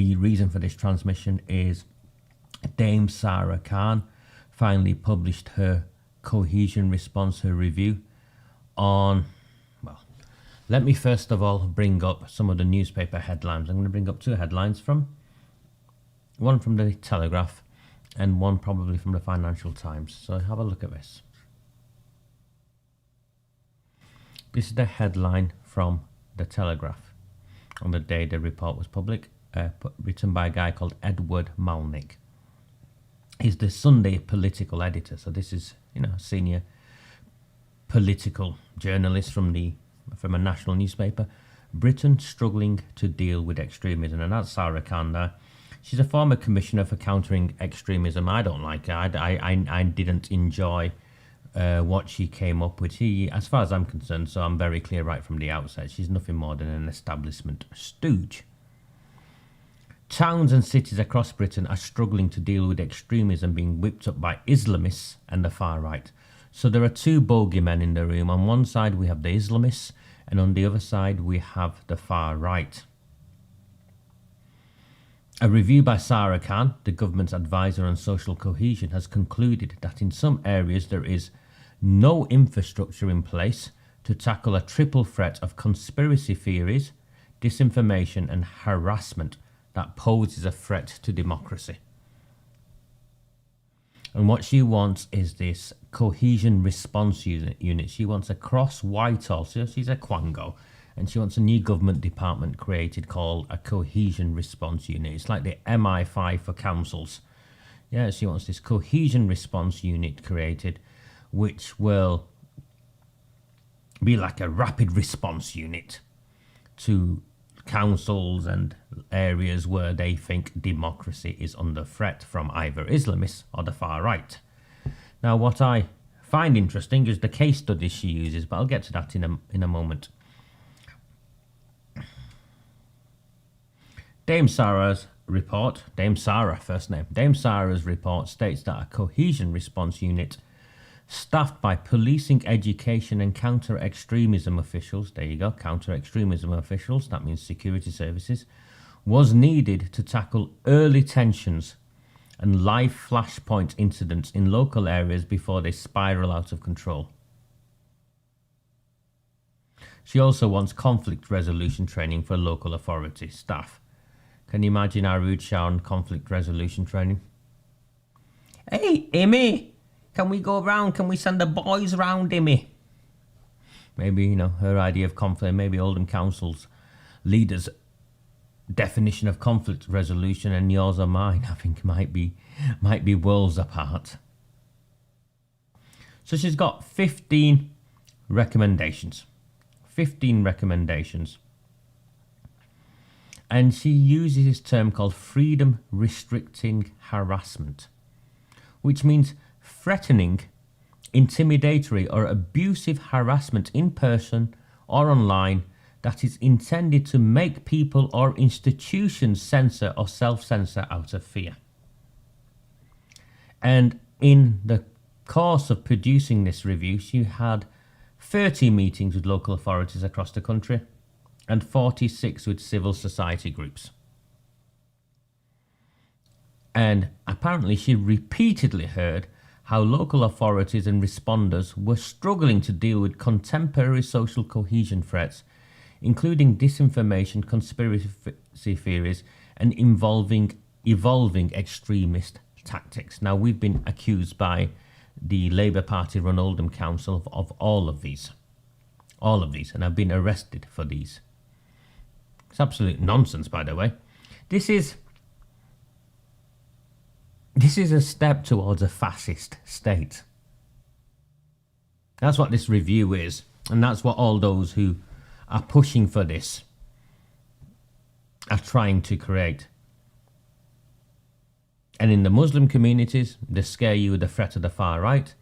The reason for this transmission is Dame SARA KHAN finally published her cohesion response, her review on, well, let me first of all bring up some of the newspaper headlines. I'm going to bring up two headlines one from the Telegraph and one probably from the Financial Times. So have a look at this. This is the headline from the Telegraph on the day the report was public, written by a guy called Edward Malnick. He's the Sunday political editor, so this is, senior political journalist from a national newspaper. Britain struggling to deal with extremism, and that's Sarah Khan there. She's a former commissioner for countering extremism. I don't like her. I didn't enjoy what she came up with. As far as I'm concerned, so I'm very clear right from the outset, she's nothing more than an establishment stooge. Towns and cities across Britain are struggling to deal with extremism being whipped up by Islamists and the far right. So there are two bogeymen in the room. On one side we have the Islamists, and on the other side we have the far right. A review by Sarah Khan, the government's advisor on social cohesion, has concluded that in some areas there is no infrastructure in place to tackle a triple threat of conspiracy theories, disinformation and harassment that poses a threat to democracy. And what she wants is this cohesion response unit. She wants a cross Whitehall, so she's a Quango, and she wants a new government department created called a cohesion response unit. It's like the MI5 for councils. Yeah, she wants this cohesion response unit created, which will be like a rapid response unit to councils and areas where they think democracy is under threat from either Islamists or the far right. Now, what I find interesting is the case studies she uses, but I'll get to that in a moment. Dame Sarah's report, Dame Sarah first name, Dame Sarah's report states that a cohesion response unit staffed by policing, education and counter-extremism officials, there you go, counter-extremism officials, that means security services, was needed to tackle early tensions and live flashpoint incidents in local areas before they spiral out of control. She also wants conflict resolution training for local authority staff. Can you imagine Arud Shah on conflict resolution training? Hey, Amy! Can we go round? Can we send the boys round, Immy? Maybe, her idea of conflict, maybe Oldham Council's leaders' definition of conflict resolution and yours or mine, I think might be worlds apart. So she's got 15 recommendations. 15 recommendations. And she uses this term called freedom restricting harassment, which means threatening, intimidatory or abusive harassment in person or online that is intended to make people or institutions censor or self-censor out of fear. And in the course of producing this review, she had 30 meetings with local authorities across the country and 46 with civil society groups. And apparently she repeatedly heard how local authorities and responders were struggling to deal with contemporary social cohesion threats, including disinformation, conspiracy theories, and evolving extremist tactics. Now, we've been accused by the Labour Party-run Oldham Council of all of these, and have been arrested for these. It's absolute nonsense, by the way. This is a step towards a fascist state. That's what this review is, and that's what all those who are pushing for this are trying to create. And in the Muslim communities, they scare you with the threat of the far right,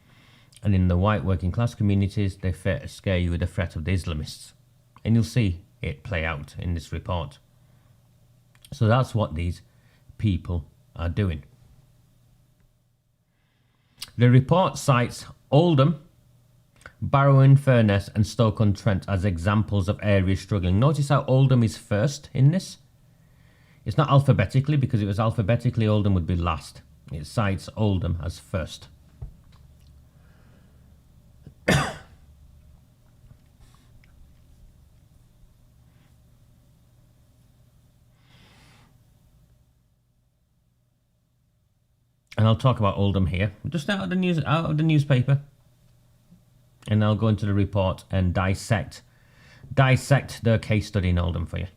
and in the white working class communities, they scare you with the threat of the Islamists. And you'll see it play out in this report. So that's what these people are doing. The report cites Oldham, Barrow-in-Furness and Stoke-on-Trent as examples of areas struggling. Notice how Oldham is first in this. It's not alphabetically, because if it was alphabetically, Oldham would be last. It cites Oldham as first. And I'll talk about Oldham here, just out of the newspaper. And I'll go into the report and dissect the case study in Oldham for you.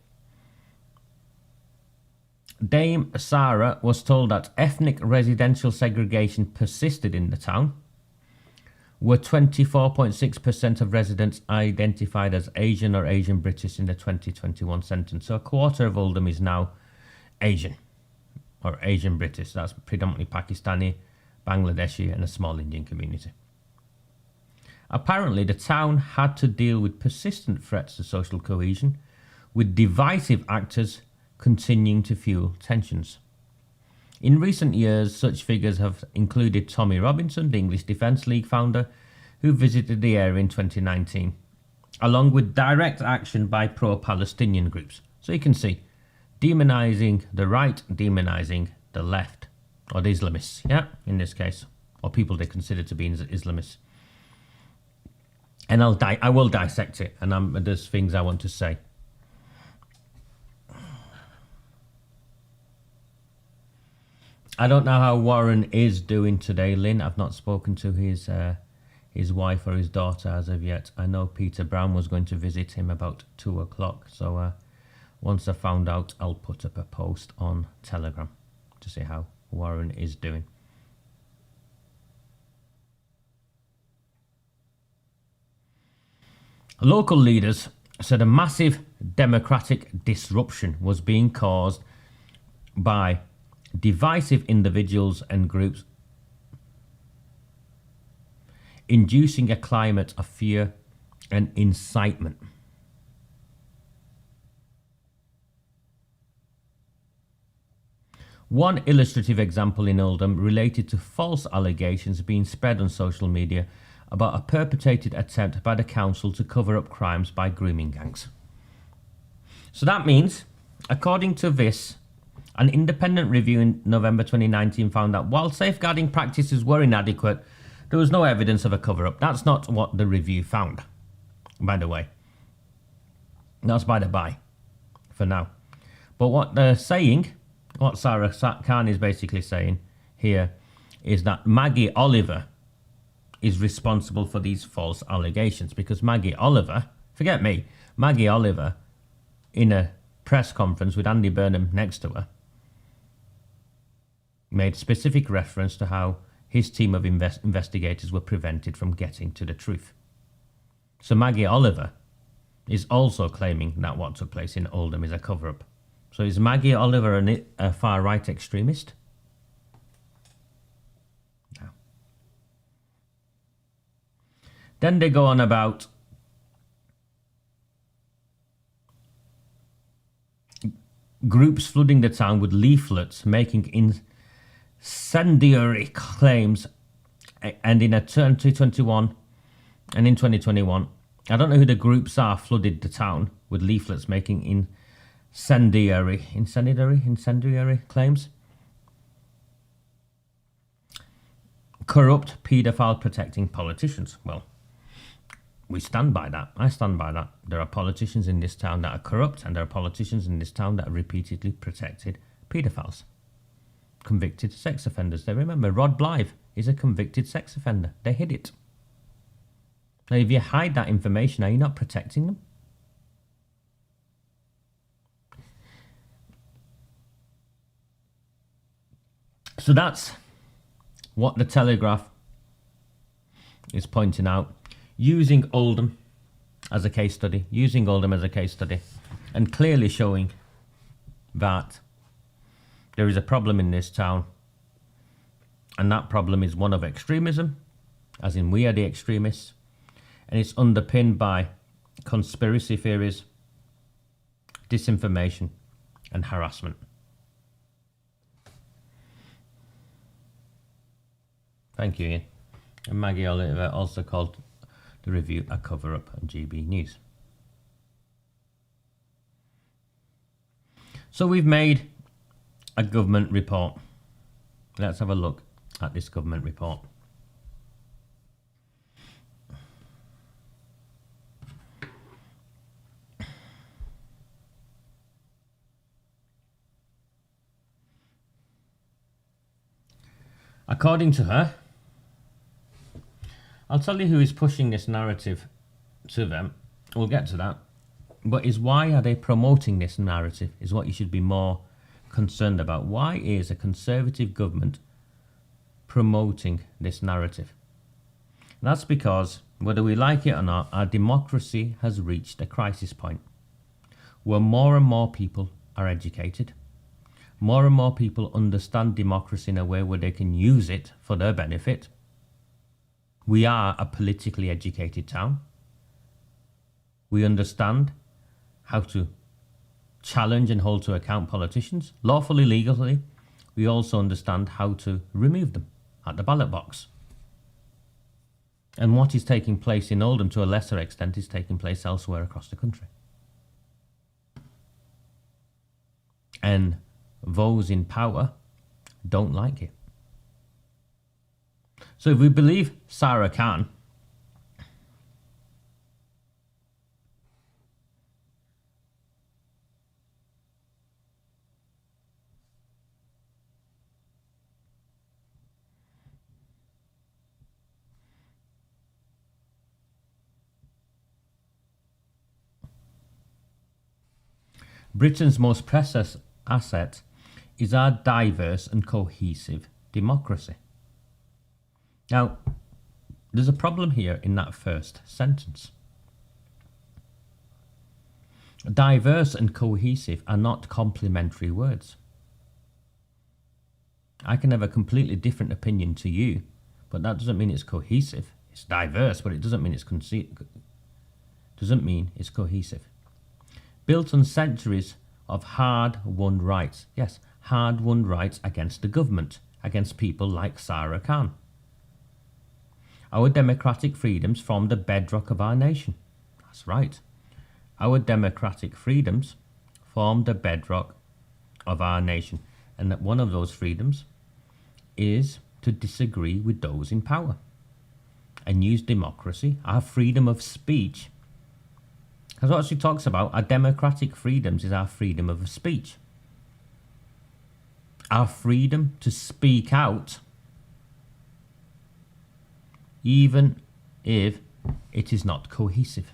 Dame Sarah was told that ethnic residential segregation persisted in the town, were 24.6% of residents identified as Asian or Asian British in the 2021 census. So a quarter of Oldham is now Asian or Asian British. That's predominantly Pakistani, Bangladeshi and a small Indian community. Apparently, the town had to deal with persistent threats to social cohesion, with divisive actors continuing to fuel tensions. In recent years, such figures have included Tommy Robinson, the English Defence League founder, who visited the area in 2019, along with direct action by pro-Palestinian groups. So you can see, demonising the right, demonising the left, or the Islamists, yeah, in this case, or people they consider to be Islamists. And I will dissect it, and there's things I want to say. I don't know how Warren is doing today, Lynn. I've not spoken to his wife or his daughter as of yet. I know Peter Brown was going to visit him about 2 o'clock. So once I found out, I'll put up a post on Telegram to see how Warren is doing. Local leaders said a massive democratic disruption was being caused by divisive individuals and groups inducing a climate of fear and incitement. One illustrative example in Oldham related to false allegations being spread on social media about a perpetrated attempt by the council to cover up crimes by grooming gangs. So that means, according to this, an independent review in November 2019 found that while safeguarding practices were inadequate, there was no evidence of a cover-up. That's not what the review found, by the way. That's by the by, for now. But what they're saying, what Sarah Khan is basically saying here, is that Maggie Oliver is responsible for these false allegations, because Maggie Oliver, forget me, Maggie Oliver, in a press conference with Andy Burnham next to her, made specific reference to how his team of investigators were prevented from getting to the truth. So Maggie Oliver is also claiming that what took place in Oldham is a cover-up. So is Maggie Oliver a far-right extremist? No. Then they go on about groups flooding the town with leaflets making incendiary claims, and in 2021 and in 2021, I don't know who the groups are, flooded the town with leaflets making incendiary claims. Corrupt paedophile protecting politicians. Well, we stand by that. I stand by that. There are politicians in this town that are corrupt, and there are politicians in this town that have repeatedly protected paedophiles, convicted sex offenders. They remember Rod Blythe is a convicted sex offender. They hid it. Now, if you hide that information, are you not protecting them? So that's what the Telegraph is pointing out, using Oldham as a case study, and clearly showing that there is a problem in this town, and that problem is one of extremism, as in we are the extremists, and it's underpinned by conspiracy theories, disinformation, and harassment. Thank you, Ian. And Maggie Oliver also called the review a cover-up on GB News. So we've made a government report. Let's have a look at this government report. According to her, I'll tell you who is pushing this narrative to them. We'll get to that. But why are they promoting this narrative is what you should be more concerned about. Why is a Conservative government promoting this narrative? That's because, whether we like it or not, our democracy has reached a crisis point where more and more people are educated. More and more people understand democracy in a way where they can use it for their benefit. We are a politically educated town. We understand how to challenge and hold to account politicians, lawfully, legally. We also understand how to remove them at the ballot box. And what is taking place in Oldham, to a lesser extent, is taking place elsewhere across the country. And those in power don't like it. So if we believe Sarah Khan, Britain's most precious asset is our diverse and cohesive democracy. Now, there's a problem here in that first sentence. Diverse and cohesive are not complementary words. I can have a completely different opinion to you, but that doesn't mean it's cohesive. It's diverse, but it doesn't mean it's cohesive. Built on centuries of hard-won rights. Yes, hard-won rights against the government, against people like Sarah Khan. Our democratic freedoms form the bedrock of our nation. That's right. Our democratic freedoms form the bedrock of our nation. And that one of those freedoms is to disagree with those in power and use democracy, our freedom of speech. Because what she talks about, our democratic freedoms, is our freedom of speech. Our freedom to speak out, even if it is not cohesive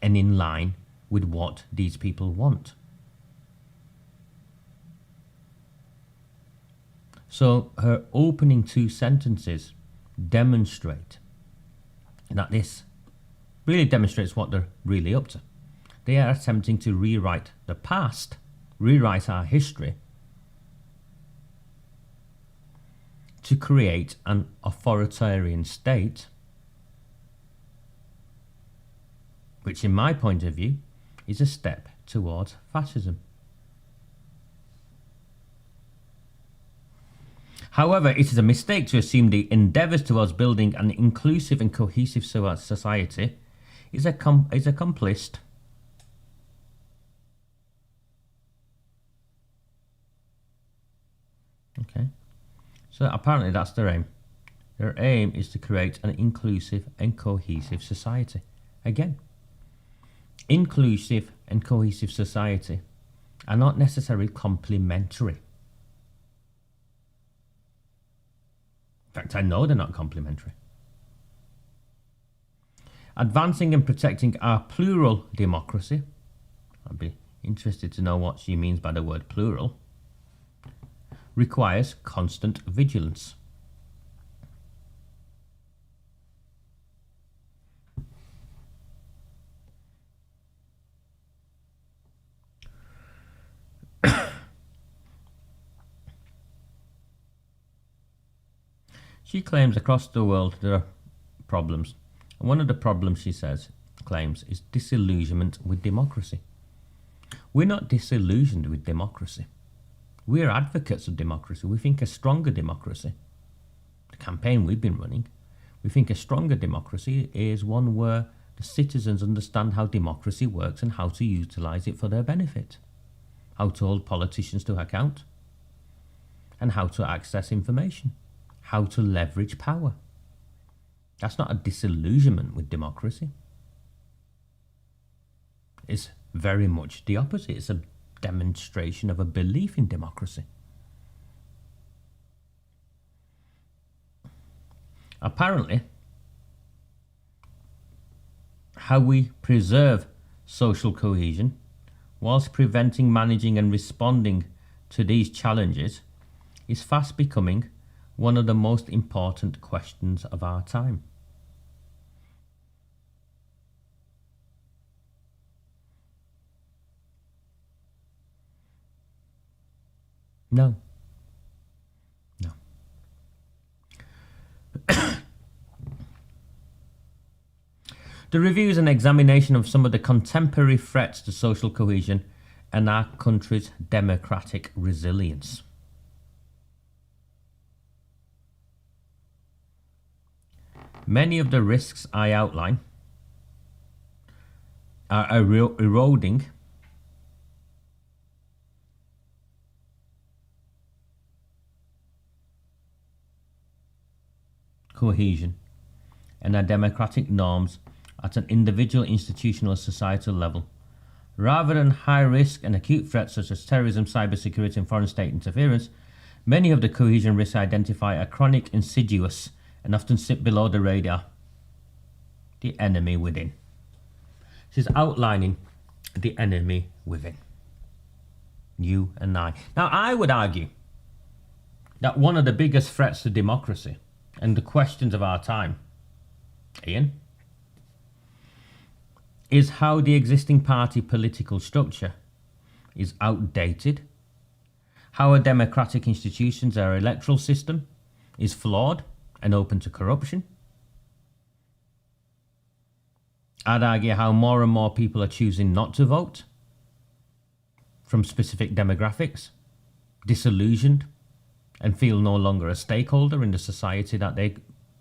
and in line with what these people want. So her opening two sentences demonstrate that this really demonstrates what they're really up to. They are attempting to rewrite the past, rewrite our history, to create an authoritarian state, which in my point of view is a step towards fascism. However, it is a mistake to assume the endeavours towards building an inclusive and cohesive society is accomplished okay. So apparently that's their aim. Their aim is to create an inclusive and cohesive society. Again, inclusive and cohesive society are not necessarily complementary. In fact, I know they're not complementary. Advancing and protecting our plural democracy. I'd be interested to know what she means by the word plural. Requires constant vigilance. She claims across the world there are problems. And one of the problems, she claims, is disillusionment with democracy. We're not disillusioned with democracy. We're advocates of democracy. We think a stronger democracy, the campaign we've been running, we think a stronger democracy is one where the citizens understand how democracy works and how to utilise it for their benefit. how to hold politicians to account, and how to access information, how to leverage power. That's not a disillusionment with democracy. It's very much the opposite. It's a demonstration of a belief in democracy. Apparently, how we preserve social cohesion whilst preventing, managing and responding to these challenges is fast becoming one of the most important questions of our time. No. No. The review is an examination of some of the contemporary threats to social cohesion and our country's democratic resilience. Many of the risks I outline are eroding cohesion and our democratic norms at an individual, institutional, or societal level. Rather than high risk and acute threats such as terrorism, cybersecurity, and foreign state interference, many of the cohesion risks identified are chronic, insidious, and often sit below the radar. The enemy within. She's outlining the enemy within. You and I. Now, I would argue that one of the biggest threats to democracy and the questions of our time, Ian, is how the existing party political structure is outdated, how our democratic institutions, our electoral system, is flawed and open to corruption. I'd argue how more and more people are choosing not to vote from specific demographics, disillusioned, and feel no longer a stakeholder in the society that they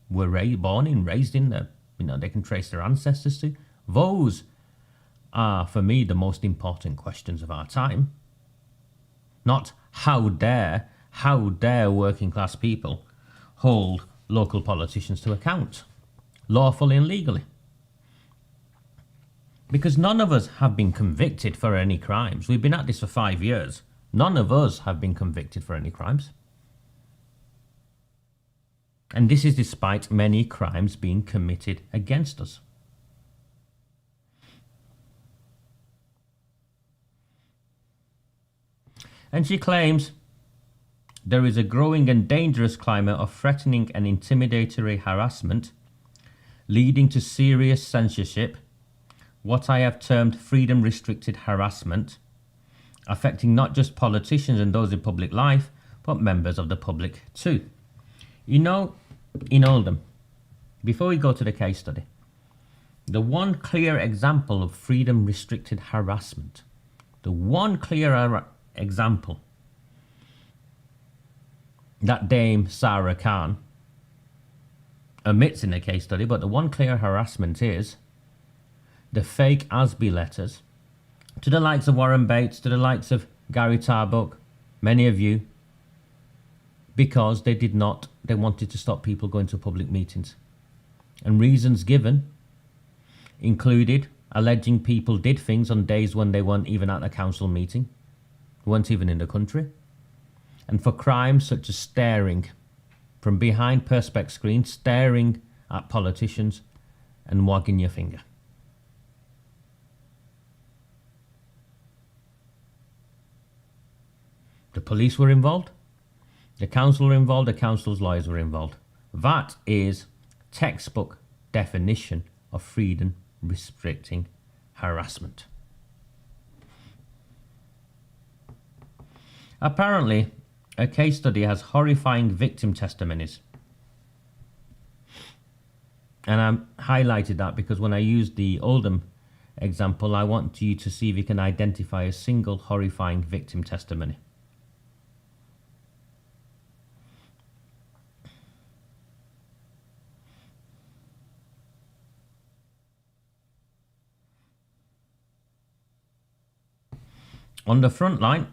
were born in, raised in, that they can trace their ancestors to. Those are, for me, the most important questions of our time. Not how dare working class people hold local politicians to account, lawfully and legally. Because none of us have been convicted for any crimes. We've been at this for 5 years. None of us have been convicted for any crimes. And this is despite many crimes being committed against us. And she claims there is a growing and dangerous climate of threatening and intimidatory harassment leading to serious censorship, what I have termed freedom-restricted harassment, affecting not just politicians and those in public life, but members of the public too. You know, in Oldham, before we go to the case study, the one clear example of freedom-restricted harassment, the one clear example that Dame SARA KHAN omits in the case study, but the one clear harassment is the fake ASBI letters to the likes of Warren Bates, to the likes of Gary Tarbuck, many of you, because they wanted to stop people going to public meetings. And reasons given included alleging people did things on days when they weren't even at a council meeting, weren't even in the country, and for crimes such as staring from behind perspex screens, staring at politicians and wagging your finger. The police were involved, the council were involved, the council's lawyers were involved. That is textbook definition of freedom restricting harassment. Apparently, a case study has horrifying victim testimonies. And I highlighted that because when I used the Oldham example, I want you to see if you can identify a single horrifying victim testimony. On the front line,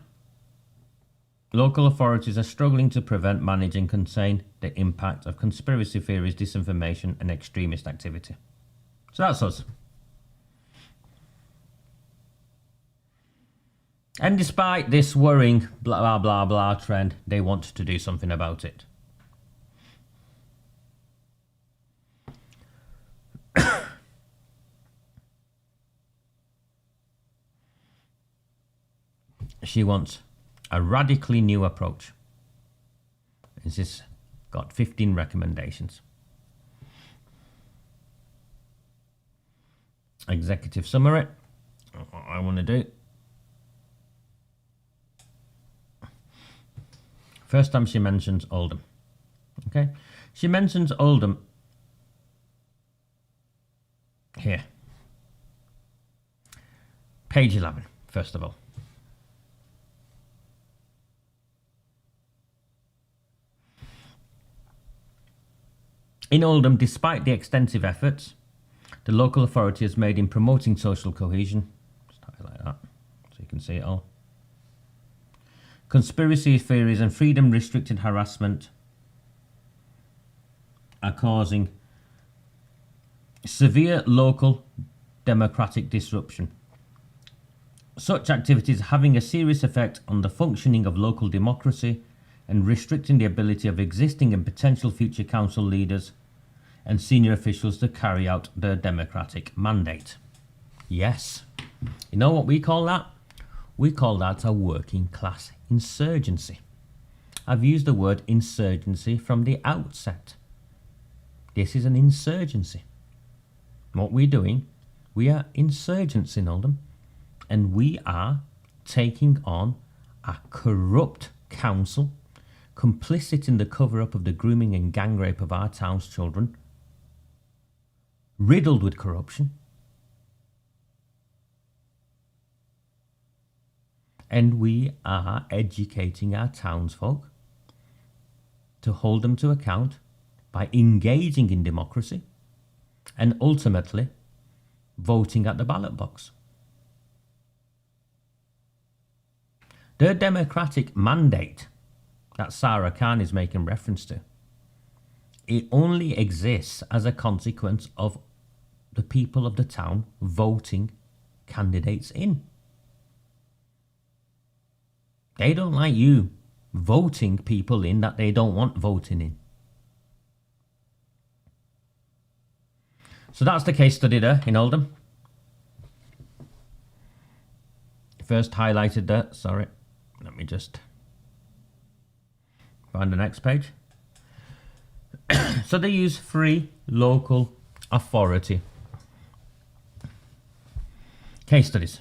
local authorities are struggling to prevent, manage and contain the impact of conspiracy theories, disinformation and extremist activity. So that's us. And despite this worrying blah blah blah blah trend, they want to do something about it. She wants a radically new approach. This has got 15 recommendations. Executive summary. What I want to do. First time she mentions Oldham. Okay. She mentions Oldham here. Page 11, first of all. In Oldham, despite the extensive efforts the local authority has made in promoting social cohesion, just highlight that so you can see it all, conspiracy theories and freedom-restricted harassment are causing severe local democratic disruption. Such activities are having a serious effect on the functioning of local democracy and restricting the ability of existing and potential future council leaders and senior officials to carry out their democratic mandate. Yes. You know what we call that? We call that a working class insurgency. I've used the word insurgency from the outset. This is an insurgency. What we're doing, we are insurgents in Oldham, and we are taking on a corrupt council, complicit in the cover-up of the grooming and gang rape of our town's children, riddled with corruption, and we are educating our townsfolk to hold them to account by engaging in democracy and ultimately voting at the ballot box. The democratic mandate that Sara Khan is making reference to, it only exists as a consequence of the people of the town voting candidates in. They don't like you voting people in that they don't want voting in. So that's the case study there in Oldham. First highlighted there, sorry. Let me just find the next page. So they use free local authority case studies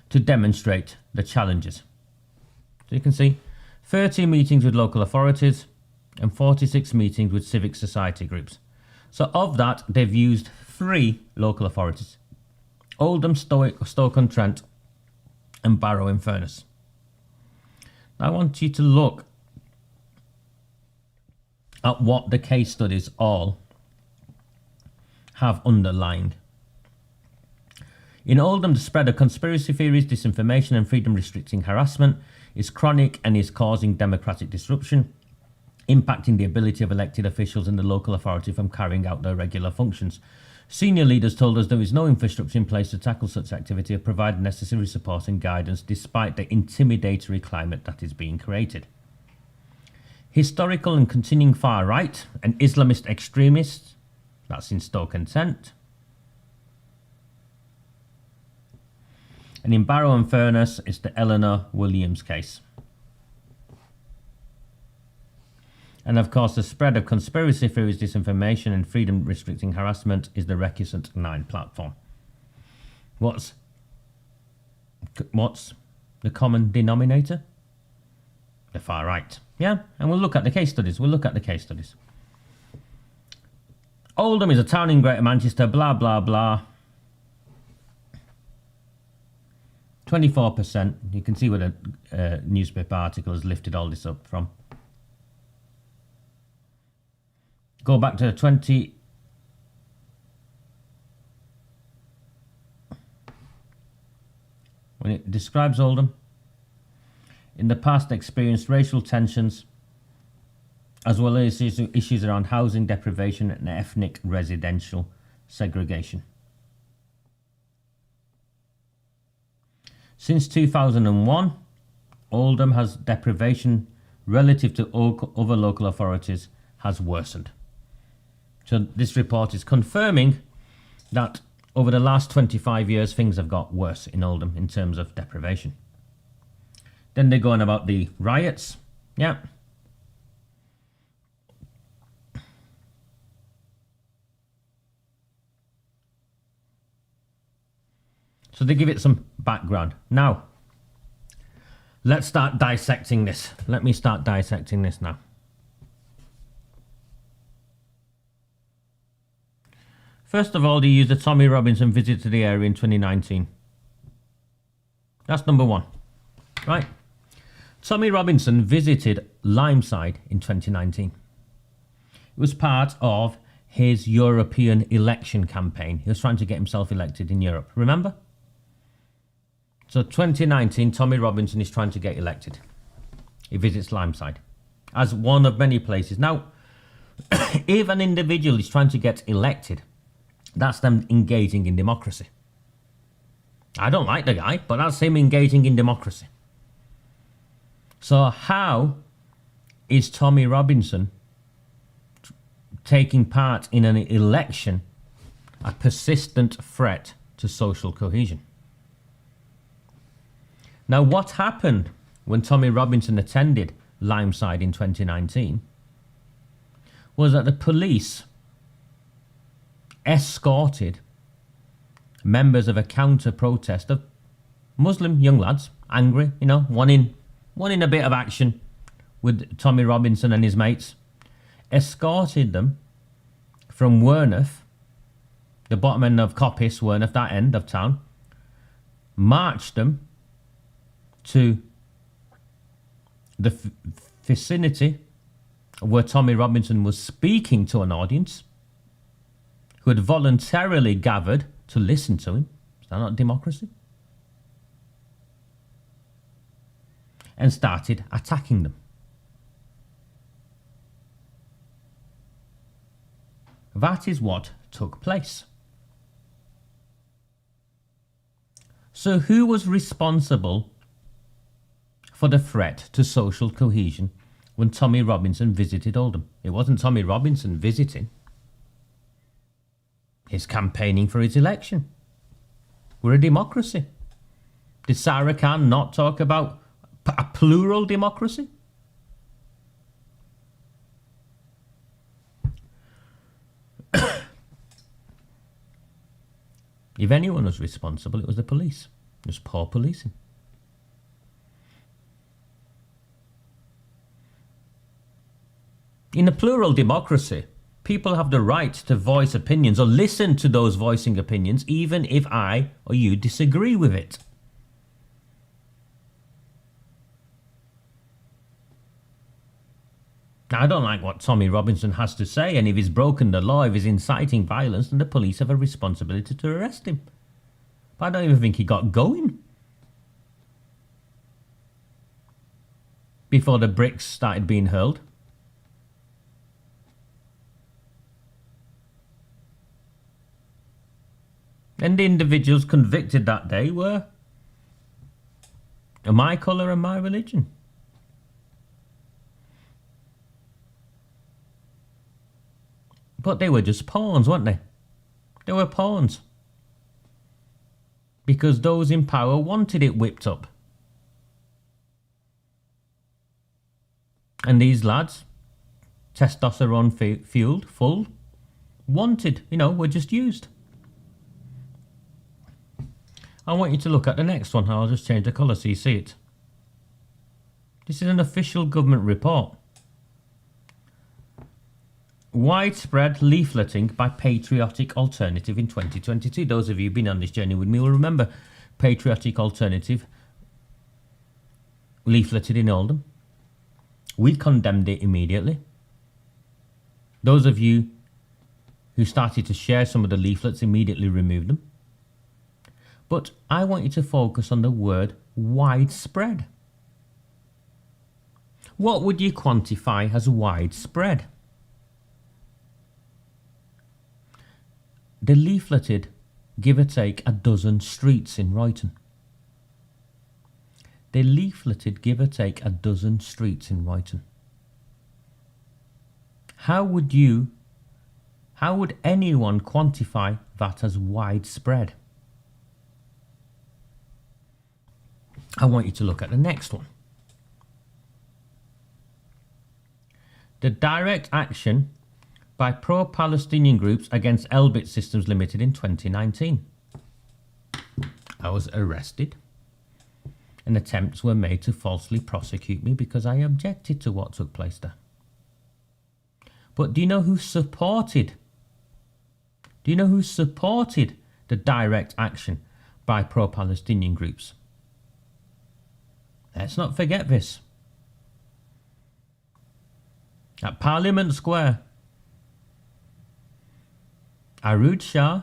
to demonstrate the challenges. So you can see 13 meetings with local authorities and 46 meetings with civic society groups. So of that, they've used 3 local authorities: Oldham, Stoke-on-Trent and Barrow-in-Furness. Now I want you to look at what the case studies all have underlined. In Oldham, the spread of conspiracy theories, disinformation and freedom-restricting harassment is chronic and is causing democratic disruption, impacting the ability of elected officials in the local authority from carrying out their regular functions. Senior leaders told us there is no infrastructure in place to tackle such activity or provide necessary support and guidance despite the intimidatory climate that is being created. Historical and continuing far right and Islamist extremists, that's in Stoke-on-Trent. And in Barrow-in-Furness, it's the Eleanor Williams case. And of course, the spread of conspiracy theories, disinformation and freedom-restricting harassment is the Recusant 9 platform. What's the common denominator? The far right. Yeah, and we'll look at the case studies. Oldham is a town in Greater Manchester, blah, blah, blah. 24%. You can see where the newspaper article has lifted all this up from. Go back to 20. when it describes Oldham, in the past experienced racial tensions as well as issues around housing deprivation and ethnic residential segregation. Since 2001, Oldham has deprivation relative to other local authorities has worsened. So this report is confirming that over the last 25 years things have got worse in Oldham in terms of deprivation. Then they're going about the riots. Yeah. So they give it some background. Now, let's start dissecting this. Let me start dissecting this now. First of all, they used that Tommy Robinson visited the area in 2019. That's number one, right? Tommy Robinson visited Limeside in 2019. It was part of his European election campaign. He was trying to get himself elected in Europe, remember? So 2019, Tommy Robinson is trying to get elected. He visits Limeside as one of many places. Now, if an individual is trying to get elected, that's them engaging in democracy. I don't like the guy, but that's him engaging in democracy. So how is Tommy Robinson taking part in an election a persistent threat to social cohesion? Now, what happened when Tommy Robinson attended Limeside in 2019 was that the police escorted members of a counter-protest of Muslim young lads, angry, you know, wanting a bit of action with Tommy Robinson and his mates, escorted them from Werneth, the bottom end of Coppice, Werneth, that end of town, marched them to the vicinity where Tommy Robinson was speaking to an audience who had voluntarily gathered to listen to him. Is that not democracy? And started attacking them. That is what took place. So who was responsible for the threat to social cohesion when Tommy Robinson visited Oldham? It wasn't Tommy Robinson visiting. He's campaigning for his election. We're a democracy. Did Sara Khan not talk about a plural democracy? If anyone was responsible, it was the police. It was poor policing. In a plural democracy, people have the right to voice opinions or listen to those voicing opinions, even if I or you disagree with it. Now, I don't like what Tommy Robinson has to say, and if he's broken the law, if he's inciting violence, then the police have a responsibility to arrest him. But I don't even think he got going before the bricks started being hurled. And the individuals convicted that day were my colour and my religion. But they were just pawns, weren't they? They were pawns. Because those in power wanted it whipped up. And these lads, testosterone fueled, full, wanted, were just used. I want you to look at the next one. I'll just change the colour so you see it. This is an official government report. Widespread leafleting by Patriotic Alternative in 2022. Those of you who've been on this journey with me will remember Patriotic Alternative leafleted in Oldham. We condemned it immediately. Those of you who started to share some of the leaflets immediately removed them. But I want you to focus on the word widespread. What would you quantify as widespread? They leafleted, give or take, a dozen streets in Royton. They leafleted, give or take, a dozen streets in Royton. How would anyone quantify that as widespread? I want you to look at the next one. The direct action by pro-Palestinian groups against Elbit Systems Limited in 2019. I was arrested and attempts were made to falsely prosecute me because I objected to what took place there. But do you know who supported? Do you know who supported the direct action by pro-Palestinian groups? Let's not forget this. At Parliament Square, Arooj Shah,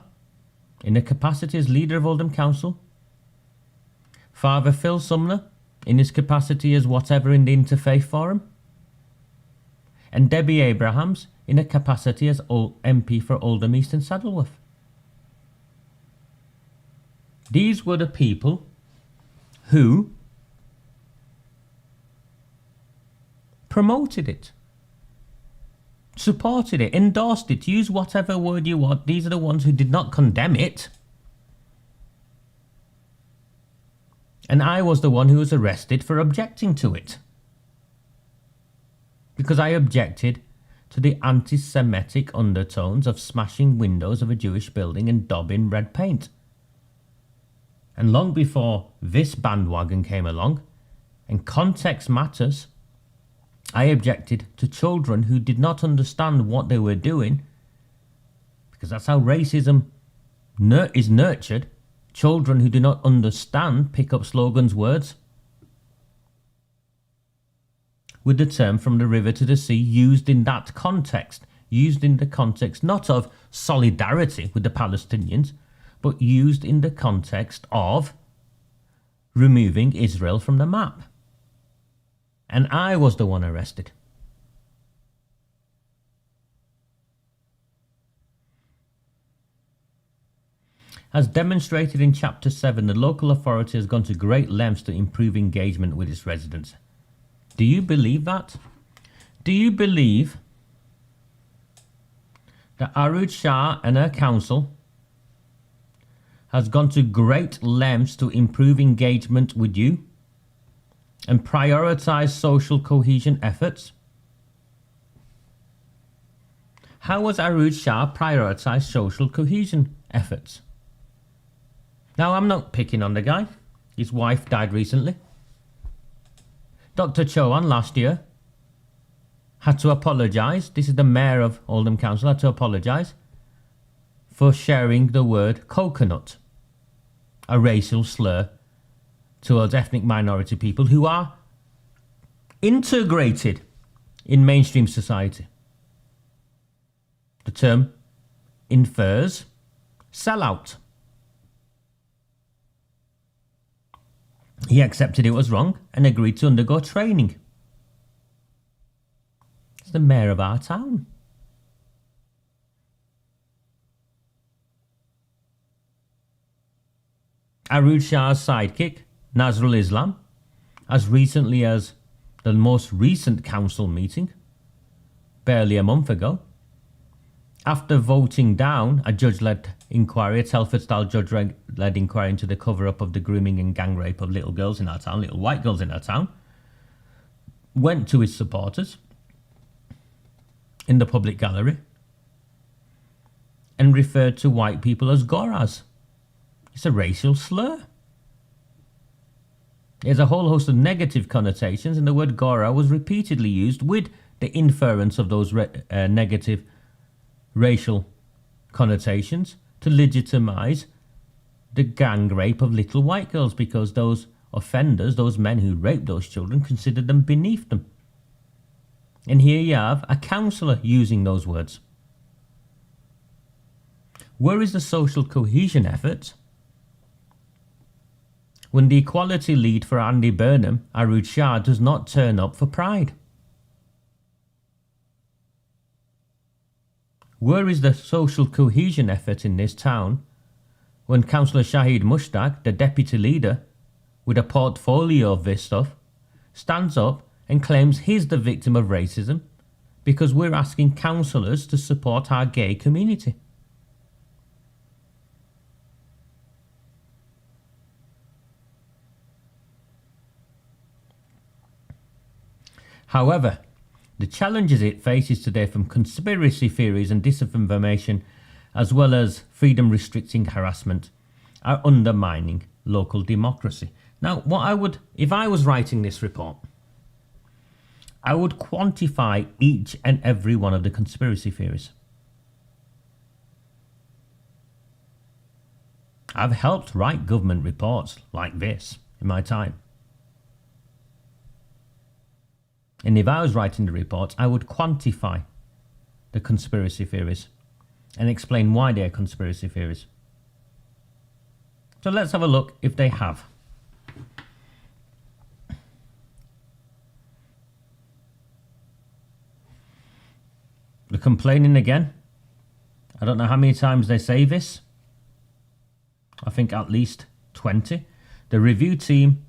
in the capacity as leader of Oldham Council, Father Phil Sumner, in his capacity as whatever in the Interfaith Forum, and Debbie Abrahams, in a capacity as MP for Oldham East and Saddleworth. These were the people who promoted it, supported it, endorsed it, use whatever word you want. These are the ones who did not condemn it. And I was the one who was arrested for objecting to it. Because I objected to the anti-Semitic undertones of smashing windows of a Jewish building and daubing red paint. And long before this bandwagon came along, and context matters, I objected to children who did not understand what they were doing, because that's how racism is nurtured. Children who do not understand pick up slogans, words, with the term from the river to the sea used in that context, used in the context not of solidarity with the Palestinians, but used in the context of removing Israel from the map. And I was the one arrested. As demonstrated in Chapter 7, the local authority has gone to great lengths to improve engagement with its residents. Do you believe that? Do you believe that Arooj Shah and her council has gone to great lengths to improve engagement with you and prioritise social cohesion efforts? How has Arooj Shah prioritised social cohesion efforts? Now, I'm not picking on the guy. His wife died recently. Dr. Chauhan last year had to apologise. This is the mayor of Oldham Council, had to apologise for sharing the word coconut, a racial slur towards ethnic minority people who are integrated in mainstream society. The term infers sellout. He accepted it was wrong and agreed to undergo training. It's the mayor of our town. Arooj Shah's sidekick, Nazrul Islam, as recently as the most recent council meeting, barely a month ago, after voting down a judge-led inquiry, a Telford-style judge-led inquiry into the cover-up of the grooming and gang rape of little girls in our town, little white girls in our town, went to his supporters in the public gallery and referred to white people as goras. It's a racial slur. There's a whole host of negative connotations, and the word gora was repeatedly used with the inference of those negative racial connotations to legitimise the gang rape of little white girls, because those offenders, those men who raped those children, considered them beneath them. And here you have a councillor using those words. Where is the social cohesion effort when the equality lead for Andy Burnham, Arud Shah, does not turn up for Pride? Where is the social cohesion effort in this town when Councillor Shahid Mushtaq, the deputy leader, with a portfolio of this stuff, stands up and claims he's the victim of racism because we're asking councillors to support our gay community? However, the challenges it faces today from conspiracy theories and disinformation, as well as freedom restricting harassment, are undermining local democracy. Now, if I was writing this report, I would quantify each and every one of the conspiracy theories. I've helped write government reports like this in my time. And if I was writing the reports, I would quantify the conspiracy theories and explain why they are conspiracy theories. So let's have a look if they have. They're complaining again. I don't know how many times they say this. I think at least 20. The review team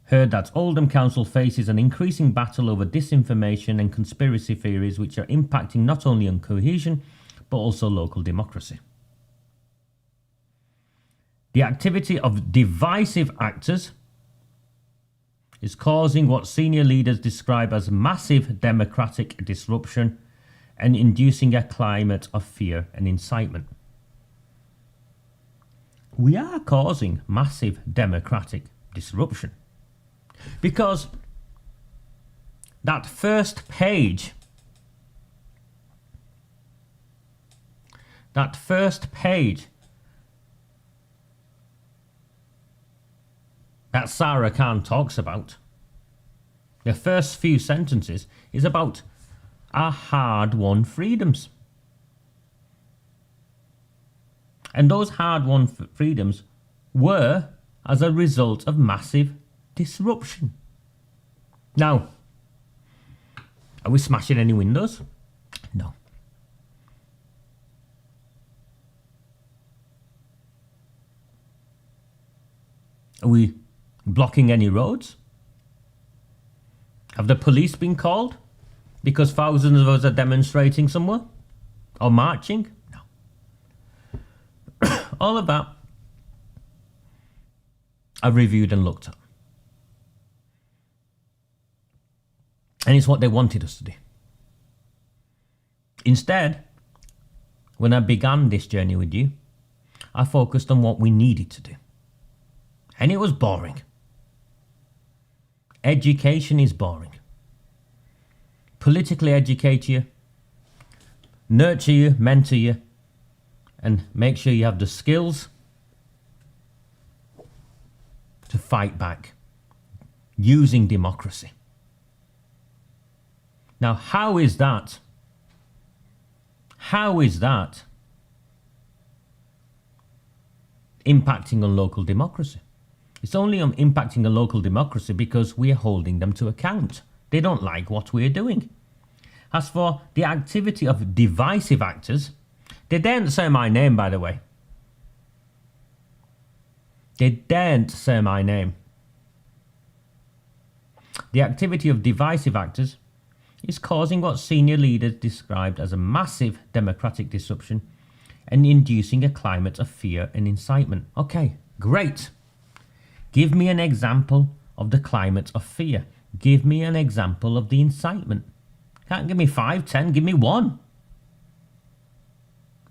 heard that Oldham Council faces an increasing battle over disinformation and conspiracy theories which are impacting not only on cohesion but also local democracy. The activity of divisive actors is causing what senior leaders describe as massive democratic disruption and inducing a climate of fear and incitement. We are causing massive democratic disruption because that first page that Sarah Khan talks about, the first few sentences, is about our hard-won freedoms. And those hard-won freedoms were as a result of massive disruption. Now, are we smashing any windows? No. Are we blocking any roads? Have the police been called because thousands of us are demonstrating somewhere or marching? No. All of that I've reviewed and looked at. And it's what they wanted us to do. Instead, when I began this journey with you, I focused on what we needed to do. And it was boring. Education is boring. Politically educate you, nurture you, mentor you, and make sure you have the skills to fight back using democracy. Now, how is that impacting on local democracy? It's only impacting on local democracy because we're holding them to account. They don't like what we're doing. As for the activity of divisive actors, they daren't say my name, by the way. They daren't say my name. The activity of divisive actors is causing what senior leaders described as a massive democratic disruption and inducing a climate of fear and incitement. Okay, great. Give me an example of the climate of fear. Give me an example of the incitement. Can't give me 5, 10, give me 1.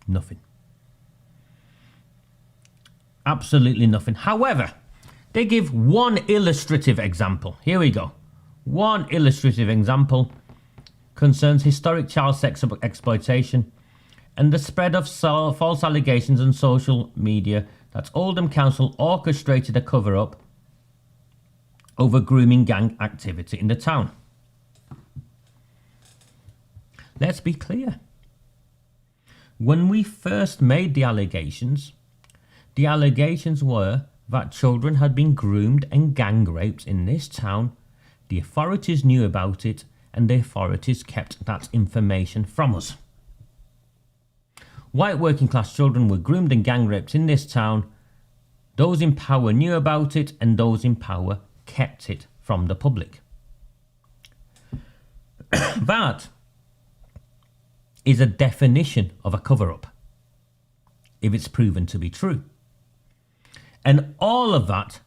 Nothing. Absolutely nothing. However, they give one illustrative example. Here we go. One illustrative example concerns historic child sex exploitation and the spread of false allegations on social media that Oldham Council orchestrated a cover-up over grooming gang activity in the town. Let's be clear. When we first made the allegations were that children had been groomed and gang raped in this town. The authorities knew about it, and the authorities kept that information from us. White working class children were groomed and gang raped in this town. Those in power knew about it, and those in power kept it from the public. That is a definition of a cover-up, if it's proven to be true. And all of that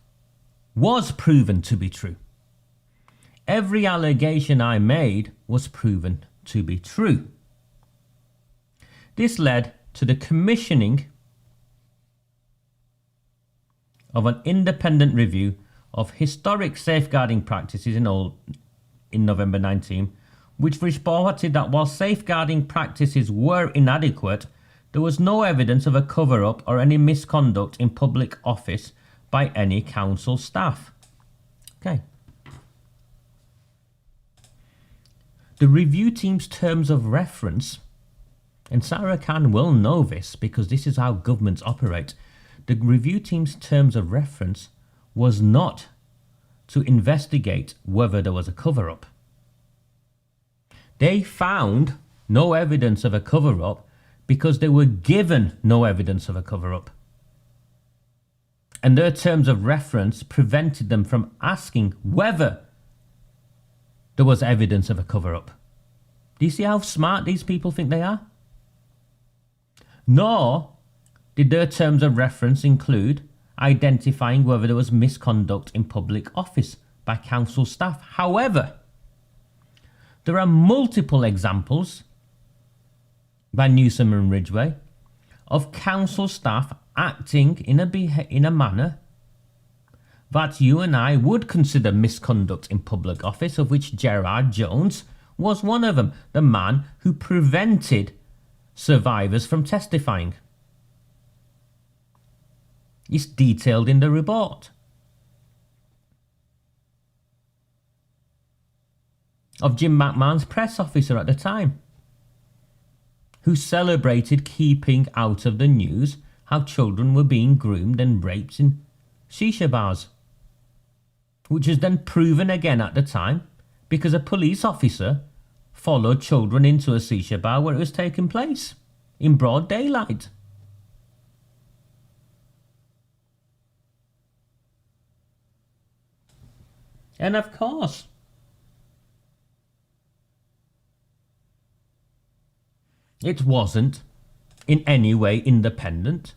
was proven to be true. Every allegation I made was proven to be true. This led to the commissioning of an independent review of historic safeguarding practices in November 19, which reported that while safeguarding practices were inadequate, there was no evidence of a cover-up or any misconduct in public office by any council staff. Okay. The review team's terms of reference, and Sara Khan will know this because this is how governments operate, the review team's terms of reference was not to investigate whether there was a cover-up. They found no evidence of a cover-up because they were given no evidence of a cover-up. And their terms of reference prevented them from asking whether there was evidence of a cover-up. Do you see how smart these people think they are? Nor did their terms of reference include identifying whether there was misconduct in public office by council staff. However, there are multiple examples by Newsom and Ridgway of council staff acting in a manner that you and I would consider misconduct in public office, of which Gerard Jones was one of them, the man who prevented survivors from testifying. It's detailed in the report. Of Jim McMahon's press officer at the time, who celebrated keeping out of the news how children were being groomed and raped in shisha bars, which was then proven again at the time because a police officer followed children into a shisha bar where it was taking place in broad daylight. And of course, it wasn't in any way independent,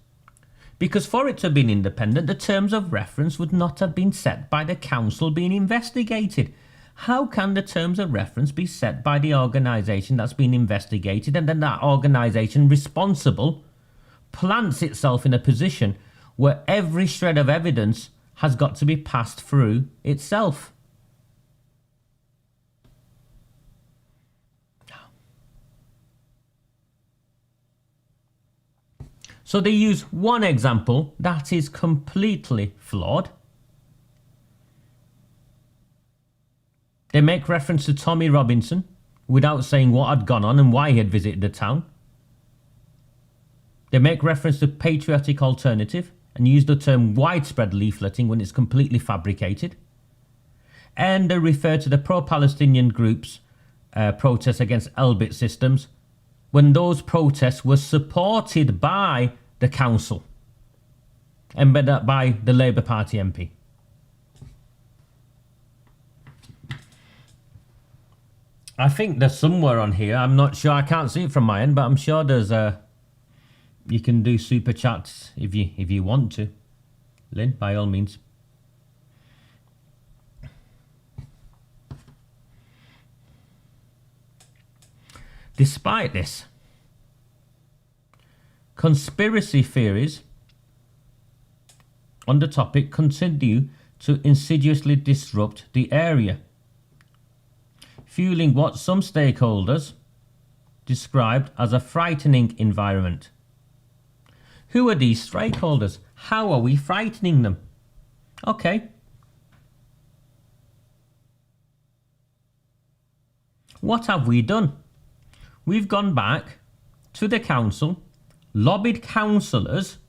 because for it to have been independent, the terms of reference would not have been set by the council being investigated. How can the terms of reference be set by the organisation that's been investigated, and then that organisation responsible plants itself in a position where every shred of evidence has got to be passed through itself? So they use one example that is completely flawed. They make reference to Tommy Robinson without saying what had gone on and why he had visited the town. They make reference to patriotic alternative and use the term widespread leafleting when it's completely fabricated. And they refer to the pro-Palestinian groups' protests against Elbit systems when those protests were supported by the council and by the Labour Party MP. I think there's somewhere on here, I'm not sure, I can't see it from my end, but I'm sure there's you can do super chats if you want to, Lynn, by all means. Despite this, conspiracy theories on the topic continue to insidiously disrupt the area, fueling what some stakeholders described as a frightening environment. Who are these stakeholders? How are we frightening them? Okay. What have we done? We've gone back to the council, lobbied councillors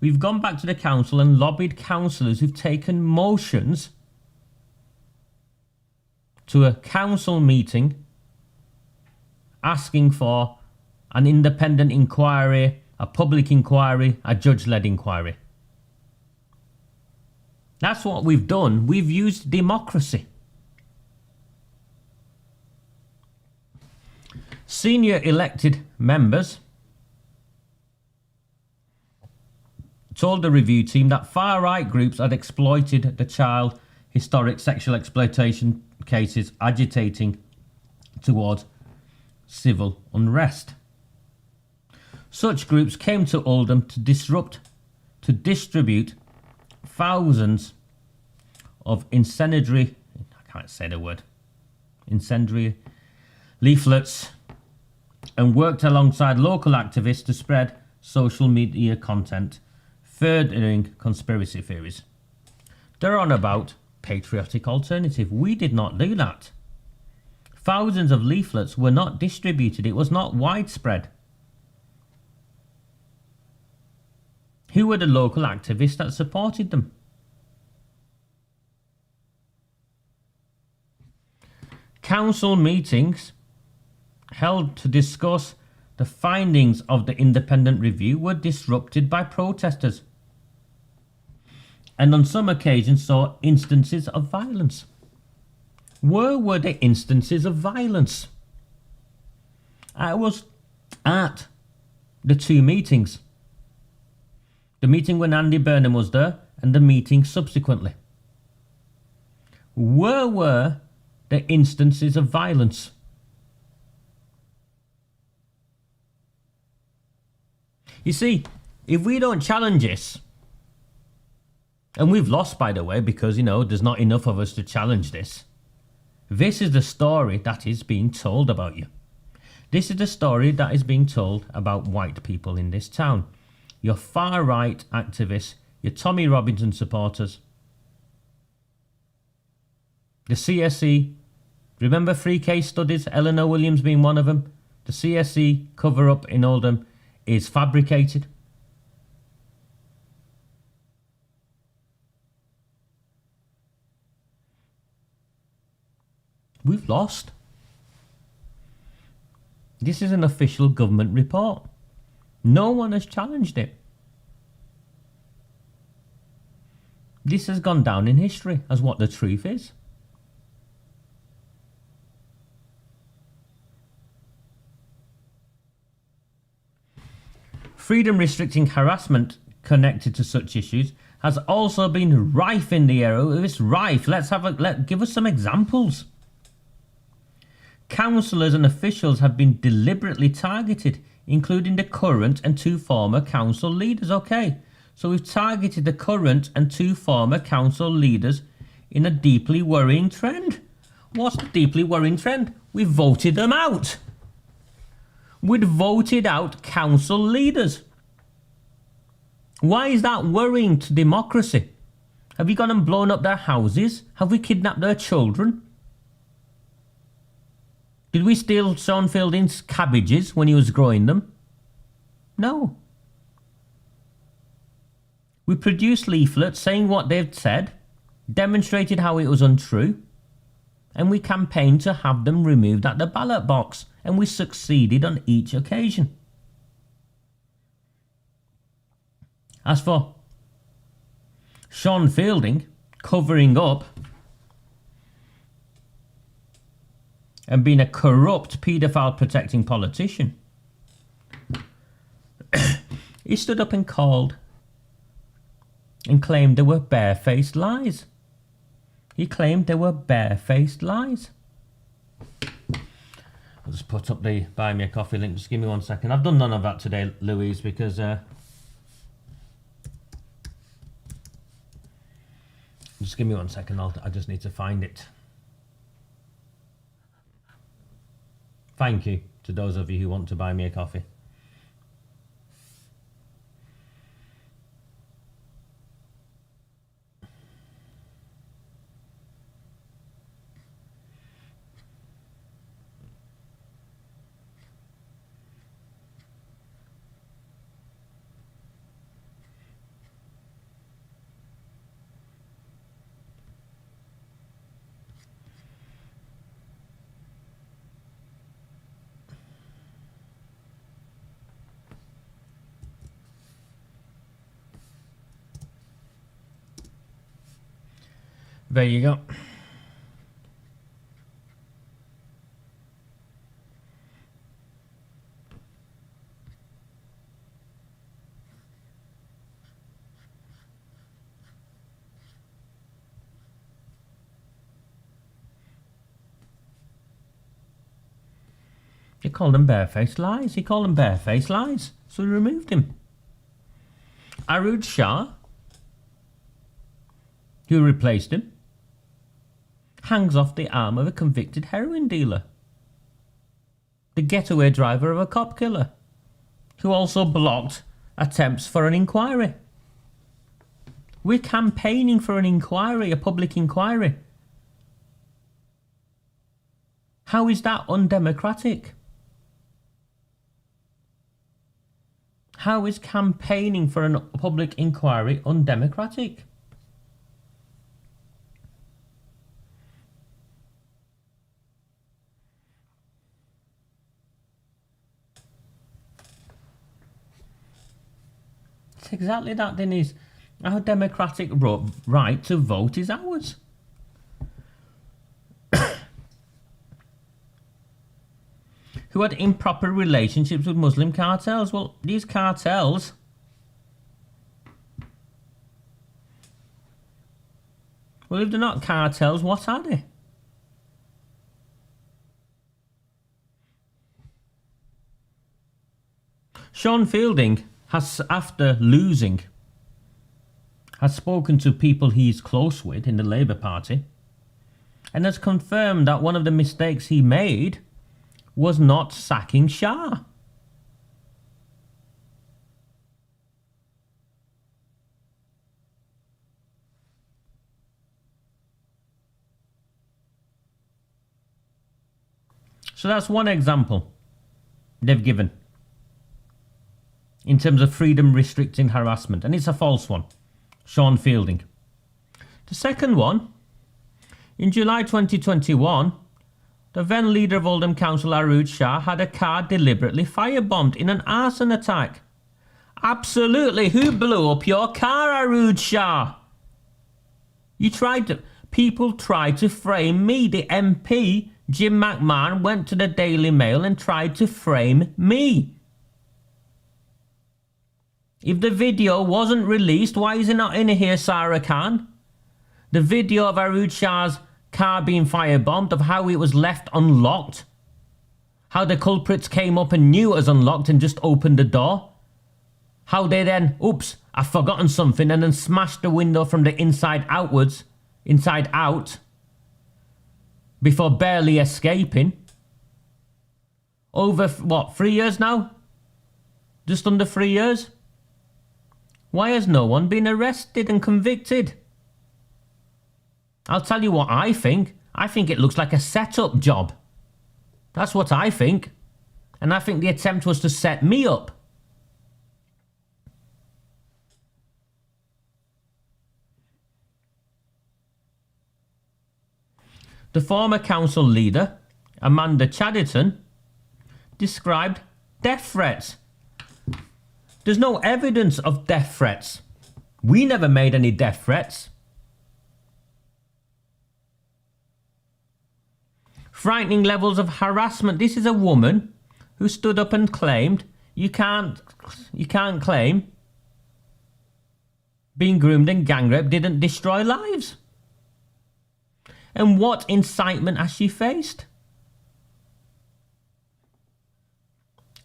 We've gone back to the council and lobbied councillors who've taken motions to a council meeting asking for an independent inquiry, a public inquiry, a judge-led inquiry. That's what we've done. We've used democracy. Senior elected members told the review team that far-right groups had exploited the child historic sexual exploitation cases, agitating towards civil unrest. Such groups came to Oldham to distribute thousands of incendiary leaflets and worked alongside local activists to spread social media content furthering conspiracy theories. They're on about patriotic alternative. We did not do that. Thousands of leaflets were not distributed. It was not widespread. Who were the local activists that supported them? Council meetings held to discuss the findings of the independent review were disrupted by protesters, and on some occasions saw instances of violence. Where were the instances of violence? I was at the two meetings. The meeting when Andy Burnham was there and the meeting subsequently. Where were the instances of violence? You see, if we don't challenge this, and we've lost, by the way, because, there's not enough of us to challenge this. This is the story that is being told about you. This is the story that is being told about white people in this town. Your far-right activists, your Tommy Robinson supporters, the CSE. Remember 3 case studies, Eleanor Williams being one of them? The CSE cover-up in Oldham is fabricated. We've lost. This is an official government report. No one has challenged it. This has gone down in history as what the truth is. Freedom restricting harassment connected to such issues has also been rife in the area. It's rife. Give us some examples. Councillors and officials have been deliberately targeted, including the current and 2 former council leaders. Okay, so we've targeted the current and 2 former council leaders in a deeply worrying trend. What's the deeply worrying trend? We've voted them out. We'd voted out council leaders. Why is that worrying to democracy? Have we gone and blown up their houses? Have we kidnapped their children? Did we steal Sean Fielding's cabbages when he was growing them? No. We produced leaflets saying what they'd said, demonstrated how it was untrue, and we campaigned to have them removed at the ballot box, and we succeeded on each occasion. As for Sean Fielding covering up and being a corrupt paedophile protecting politician, he stood up and claimed there were barefaced lies. He claimed there were barefaced lies. I'll just put up the buy me a coffee link. Just give me 1 second. I've done none of that today, Louise, because just give me 1 second. I just need to find it. Thank you to those of you who want to buy me a coffee. There you go. He called them barefaced lies. He called them barefaced lies. So he removed him. Arud Shah, who replaced him, hangs off the arm of a convicted heroin dealer. The getaway driver of a cop killer, who also blocked attempts for an inquiry. We're campaigning for an inquiry, a public inquiry. How is that undemocratic? How is campaigning for a public inquiry undemocratic? It's exactly that, Denise. Our democratic right to vote is ours. Who had improper relationships with Muslim cartels. Well, these cartels well, if they're not cartels, what are they? Sean Fielding has, after losing, has spoken to people he's close with in the Labour Party and has confirmed that one of the mistakes he made was not sacking Shah. So that's one example they've given in terms of freedom restricting harassment, and it's a false one. Sean Fielding. The second one, in July 2021, the then leader of Oldham Council, Arud Shah, had a car deliberately firebombed in an arson attack. Absolutely, who blew up your car, Arud Shah? People tried to frame me. The MP, Jim McMahon, went to the Daily Mail and tried to frame me. If the video wasn't released, why is it not in here, Sara Khan? The video of Arud Shah's car being firebombed, of how it was left unlocked, how the culprits came up and knew it was unlocked and just opened the door, how they then, oops, I've forgotten something, and then smashed the window from the inside out, before barely escaping. Over, what, 3 years now? Just under 3 years? Why has no one been arrested and convicted? I'll tell you what I think. I think it looks like a set-up job. That's what I think. And I think the attempt was to set me up. The former council leader, Amanda Chadderton, described death threats. There's no evidence of death threats. We never made any death threats. Frightening levels of harassment. This is a woman who stood up and claimed you can't claim being groomed and gang raped didn't destroy lives. And what incitement has she faced?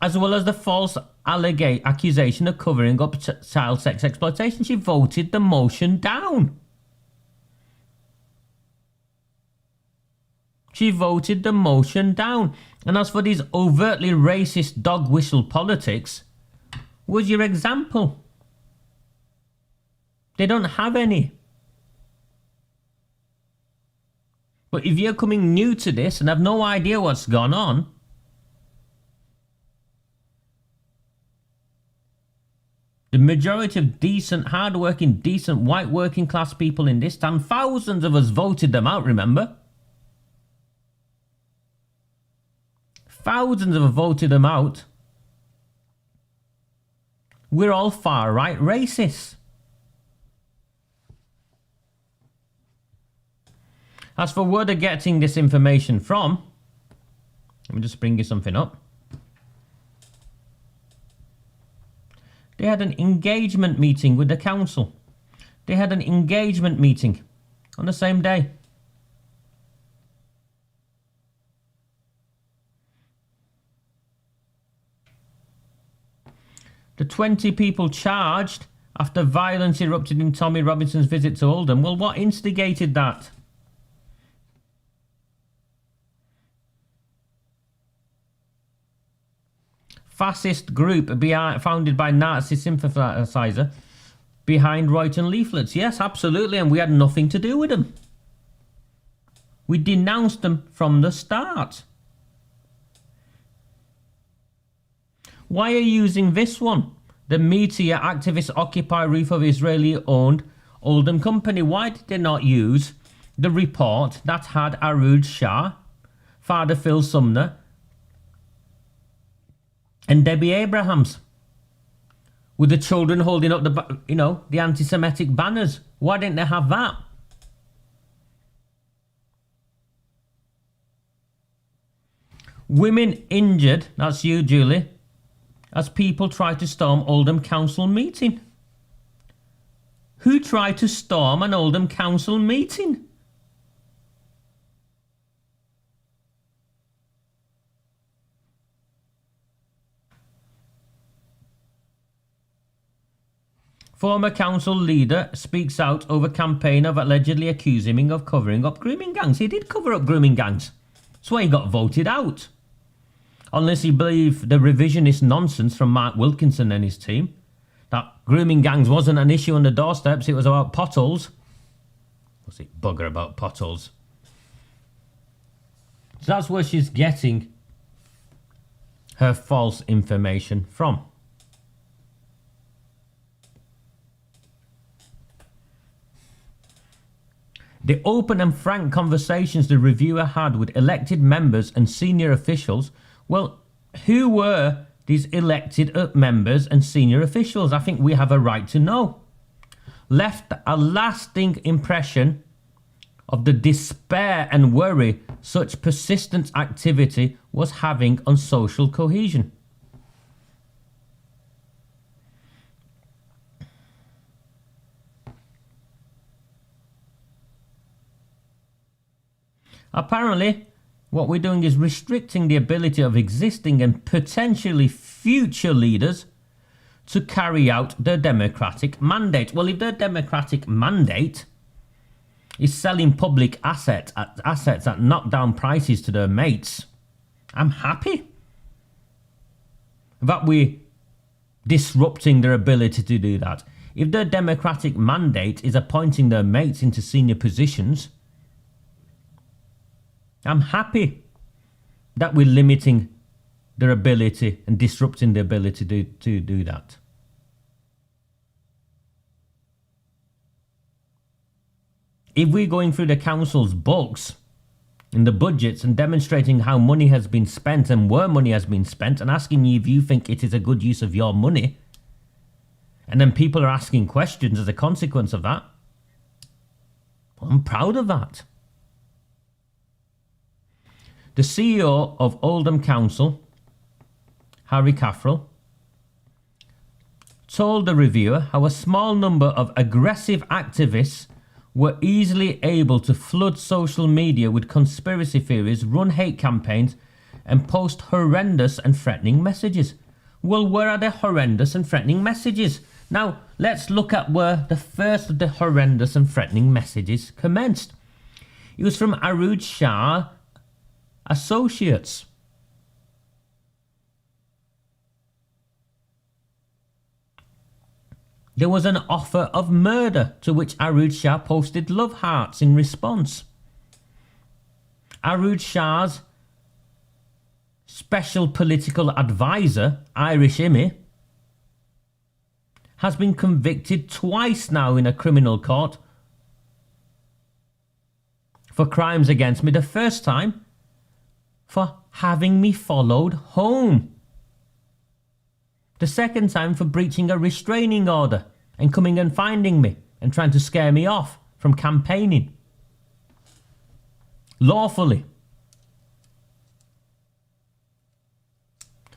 As well as the false accusation of covering up child sex exploitation, she voted the motion down. She voted the motion down. And as for these overtly racist dog whistle politics, where's your example? They don't have any. But if you're coming new to this and have no idea what's gone on, the majority of decent, hard-working, decent, white working class people in this town, thousands of us voted them out, remember? Thousands of us voted them out. We're all far-right racists. As for where they're getting this information from, let me just bring you something up. They had an engagement meeting with the council. They had an engagement meeting on the same day. The 20 people charged after violence erupted in Tommy Robinson's visit to Oldham. Well, what instigated that? Fascist group founded by Nazi sympathiser behind Royton leaflets. Yes, absolutely, and we had nothing to do with them. We denounced them from the start. Why are you using this one? The meteor activists occupy roof of Israeli-owned Oldham company. Why did they not use the report that had Arooj Shah, Father Phil Sumner, and Debbie Abrahams, with the children holding up the anti-Semitic banners? Why didn't they have that? Women injured, that's you, Julie, as people try to storm Oldham Council meeting. Who tried to storm an Oldham Council meeting? Former council leader speaks out over campaign of allegedly accusing him of covering up grooming gangs. He did cover up grooming gangs. That's why he got voted out. Unless you believe the revisionist nonsense from Mark Wilkinson and his team, that grooming gangs wasn't an issue on the doorsteps, it was about potholes. What's it bugger about potholes? So that's where she's getting her false information from. The open and frank conversations the reviewer had with elected members and senior officials. Well, who were these elected members and senior officials? I think we have a right to know. Left a lasting impression of the despair and worry such persistent activity was having on social cohesion. Apparently, what we're doing is restricting the ability of existing and potentially future leaders to carry out their democratic mandate. Well, if their democratic mandate is selling public assets at knockdown prices to their mates, I'm happy that we're disrupting their ability to do that. If their democratic mandate is appointing their mates into senior positions, I'm happy that we're limiting their ability and disrupting the ability to do that. If we're going through the council's books and the budgets and demonstrating how money has been spent and where money has been spent and asking you if you think it is a good use of your money, and then people are asking questions as a consequence of that, I'm proud of that. The CEO of Oldham Council, Harry Caffrell, told the reviewer how a small number of aggressive activists were easily able to flood social media with conspiracy theories, run hate campaigns, and post horrendous and threatening messages. Well, where are the horrendous and threatening messages? Now, let's look at where the first of the horrendous and threatening messages commenced. It was from Arooj Shah Associates. There was an offer of murder to which Arooj Shah posted love hearts in response. Arooj Shah's special political advisor, Irish Imi, has been convicted twice now in a criminal court for crimes against me. The first time for having me followed home. The second time for breaching a restraining order and coming and finding me and trying to scare me off from campaigning. lawfully.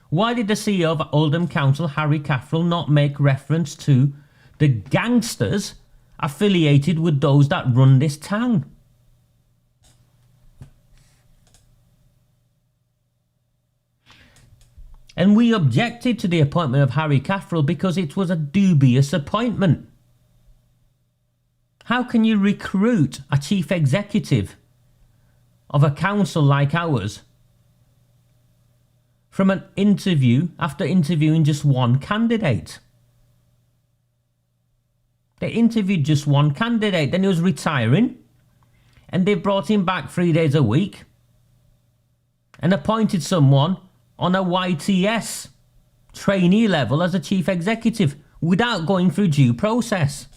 Why did the CEO of Oldham Council, Harry Caffrell, not make reference to the gangsters affiliated with those that run this town? And we objected to the appointment of Harry Caffrell because it was a dubious appointment. How can you recruit a chief executive of a council like ours from an interview after interviewing just one candidate? They interviewed just one candidate, then he was retiring, and they brought him back 3 days a week and appointed someone on a YTS trainee level as a chief executive without going through due process.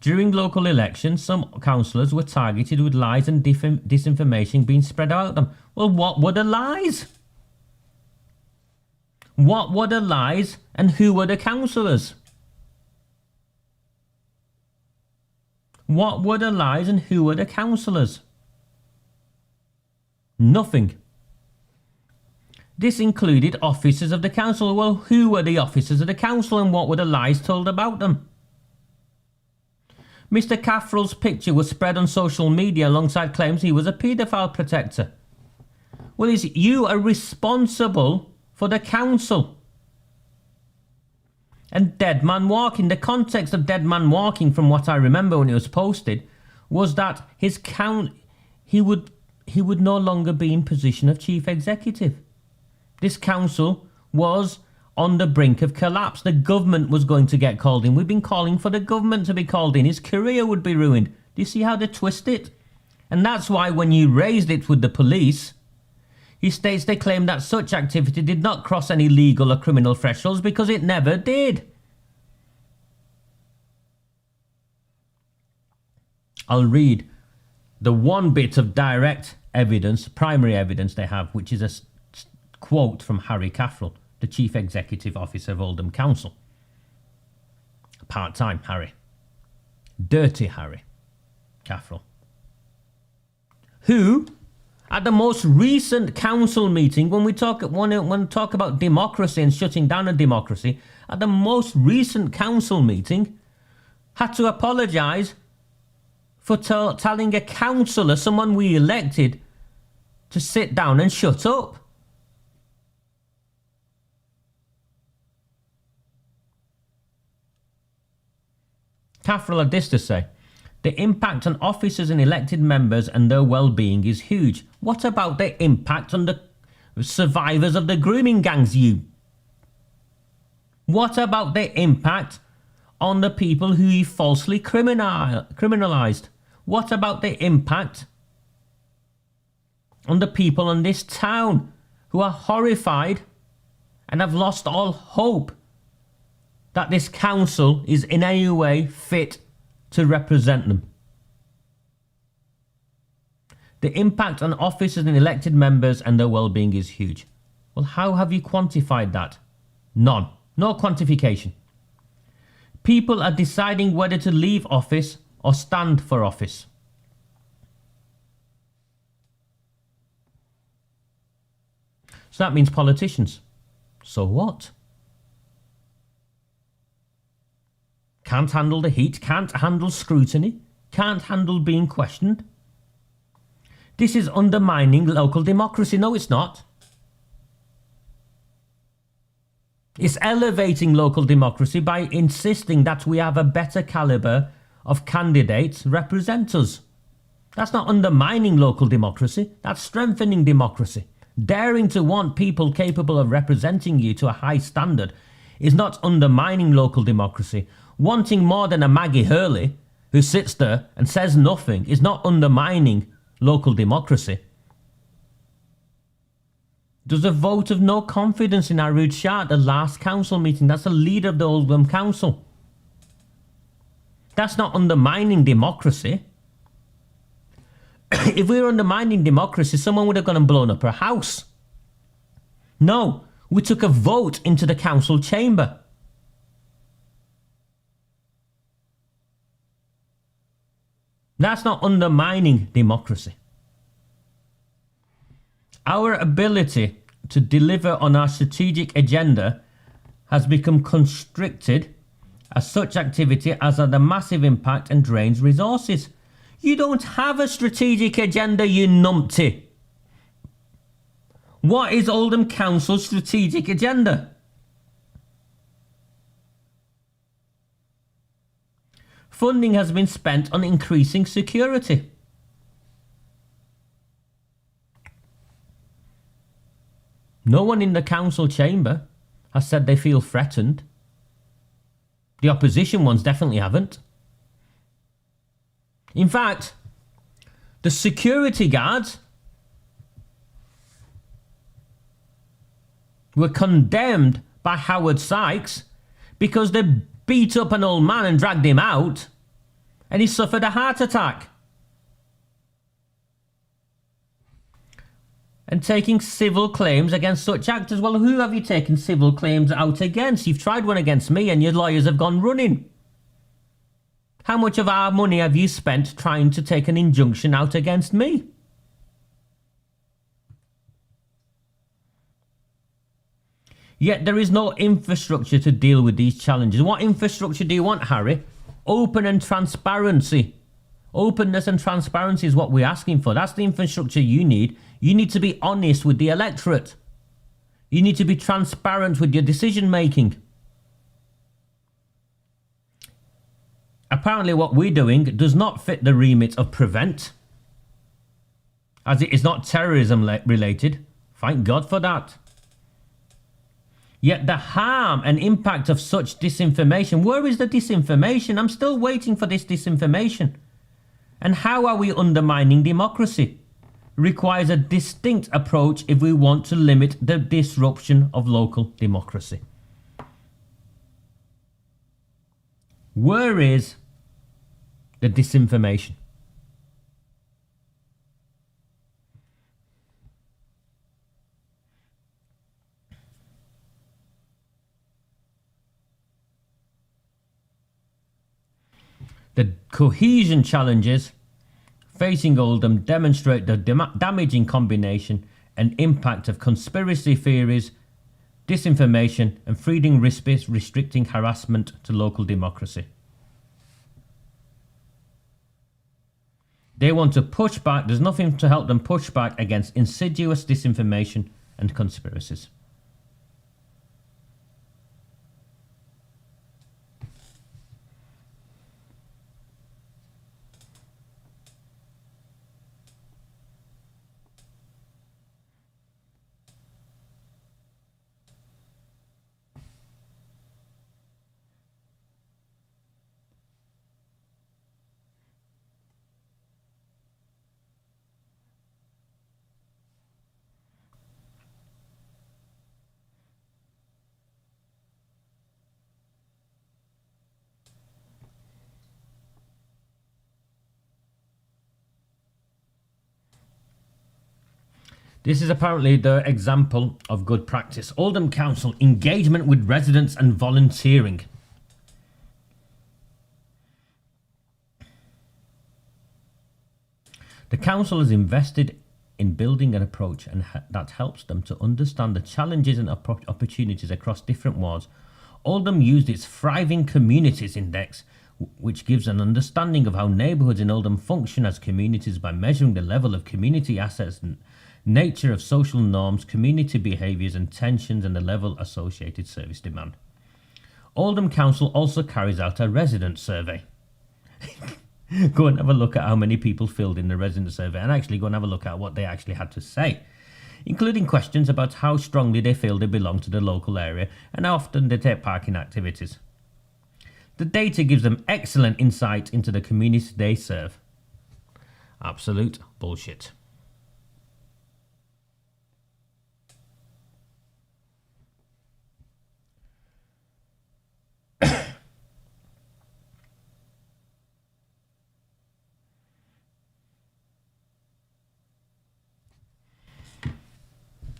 During local elections, some councillors were targeted with lies and disinformation being spread about them. Well, what were the lies? What were the lies and who were the councillors? What were the lies and who were the councillors? Nothing. This included officers of the council. Well, who were the officers of the council and what were the lies told about them? Mr. Caffrell's picture was spread on social media alongside claims he was a paedophile protector. Well, you are responsible for the council. And Dead Man Walking, the context of Dead Man Walking, from what I remember when it was posted, was that he would no longer be in position of chief executive. This council was on the brink of collapse. The government was going to get called in. We've been calling for the government to be called in. His career would be ruined. Do you see how they twist it? And that's why when you raised it with the police, he states they claim that such activity did not cross any legal or criminal thresholds because it never did. I'll read the one bit of direct evidence, primary evidence they have, which is a quote from Harry Caffrell, the Chief Executive Officer of Oldham Council. Part-time Harry. Dirty Harry Caffrell. Who, at the most recent council meeting, when we talk about democracy and shutting down a democracy, at the most recent council meeting, had to apologise for telling a councillor, someone we elected, to sit down and shut up. Caffrell had this to say: the impact on officers and elected members and their well-being is huge. What about the impact on the survivors of the grooming gangs, you? What about the impact on the people who he falsely criminalised? What about the impact on the people in this town who are horrified and have lost all hope that this council is in any way fit to represent them? The impact on officers and elected members and their well-being is huge. Well, how have you quantified that? None. No quantification. People are deciding whether to leave office or stand for office. So that means politicians. So what? Can't handle the heat, can't handle scrutiny, can't handle being questioned. This is undermining local democracy. No, it's not. It's elevating local democracy by insisting that we have a better calibre of candidates represent us. That's not undermining local democracy, that's strengthening democracy. Daring to want people capable of representing you to a high standard is not undermining local democracy. Wanting more than a Maggie Hurley who sits there and says nothing is not undermining local democracy. There's a vote of no confidence in Arud Shah at the last council meeting. That's the leader of the Oldham Council. That's not undermining democracy. If we were undermining democracy, someone would have gone and blown up her house. No, we took a vote into the council chamber. That's not undermining democracy. Our ability to deliver on our strategic agenda has become constricted as such activity has had a massive impact and drains resources. You don't have a strategic agenda, you numpty. What is Oldham Council's strategic agenda? Funding has been spent on increasing security. No one in the council chamber has said they feel threatened. The opposition ones definitely haven't. In fact, the security guards were condemned by Howard Sykes because they beat up an old man and dragged him out, and he suffered a heart attack. And taking civil claims against such actors. Well, who have you taken civil claims out against? You've tried one against me and your lawyers have gone running. How much of our money have you spent trying to take an injunction out against me? Yet there is no infrastructure to deal with these challenges. What infrastructure do you want, Harry? Open and transparency. Openness and transparency is what we're asking for. That's the infrastructure you need. You need to be honest with the electorate. You need to be transparent with your decision making. Apparently what we're doing does not fit the remit of prevent, as it is not terrorism related. Thank God for that. Yet the harm and impact of such disinformation, where is the disinformation? I'm still waiting for this disinformation. And how are we undermining democracy? Requires a distinct approach if we want to limit the disruption of local democracy. Where is the disinformation? The cohesion challenges facing Oldham demonstrate the damaging combination and impact of conspiracy theories, disinformation, and freedom restricting harassment to local democracy. They want to push back. There's nothing to help them push back against insidious disinformation and conspiracies. This is apparently the example of good practice. Oldham Council, engagement with residents and volunteering. The council has invested in building an approach that helps them to understand the challenges and opportunities across different wards. Oldham used its Thriving Communities Index, which gives an understanding of how neighbourhoods in Oldham function as communities by measuring the level of community assets and nature of social norms, community behaviours and tensions, and the level associated service demand. Oldham Council also carries out a resident survey. Go and have a look at how many people filled in the resident survey, and actually go and have a look at what they actually had to say, including questions about how strongly they feel they belong to the local area and how often they take part in activities. The data gives them excellent insight into the community they serve. Absolute bullshit.